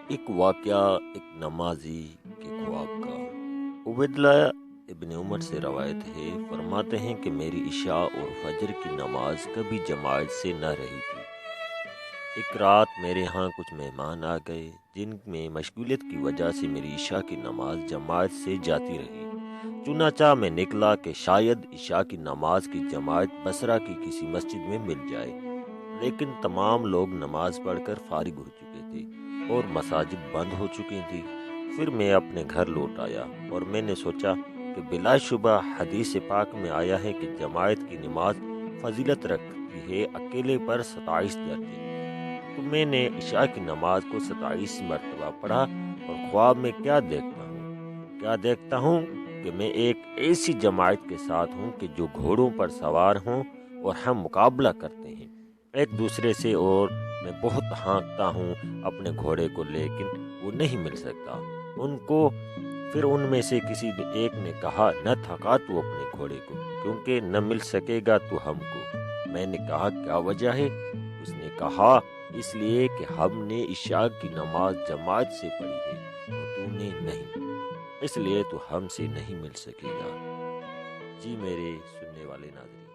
ایک واقعہ ایک نمازی کے خواب کا۔ عبیداللہ ابن عمر سے روایت ہے، فرماتے ہیں کہ میری عشاء اور فجر کی نماز کبھی جماعت سے نہ رہی تھی۔ ایک رات میرے ہاں کچھ مہمان آ گئے جن میں مشغولیت کی وجہ سے میری عشاء کی نماز جماعت سے جاتی رہی۔ چنانچہ میں نکلا کہ شاید عشاء کی نماز کی جماعت بصرہ کی کسی مسجد میں مل جائے، لیکن تمام لوگ نماز پڑھ کر فارغ ہو چکے تھے اور مساجد بند ہو چکی تھی۔ پھر میں اپنے گھر لوٹ آیا اور میں نے سوچا کہ بلا شبہ حدیث پاک میں آیا ہے کہ جماعت کی نماز فضیلت رکھتی ہے، اکیلے پر 27 درجے۔ تو میں نے عشاء کی نماز کو 27 مرتبہ پڑھا اور خواب میں کیا دیکھتا ہوں کہ میں ایک ایسی جماعت کے ساتھ ہوں کہ جو گھوڑوں پر سوار ہوں اور ہم مقابلہ کرتے ہیں ایک دوسرے سے، اور میں بہت ہانکتا ہوں اپنے گھوڑے کو، لیکن وہ نہیں مل سکتا ان کو۔ پھر ان میں سے کسی ایک نے کہا، نہ تھکا تو اپنے گھوڑے کو، کیونکہ نہ مل سکے گا تو ہم کو۔ میں نے کہا، کیا وجہ ہے؟ اس نے کہا، اس لیے کہ ہم نے عشاء کی نماز جماعت سے پڑھی ہے اور تو نے نہیں، اس لیے تو ہم سے نہیں مل سکے گا۔ جی میرے سننے والے ناظرین،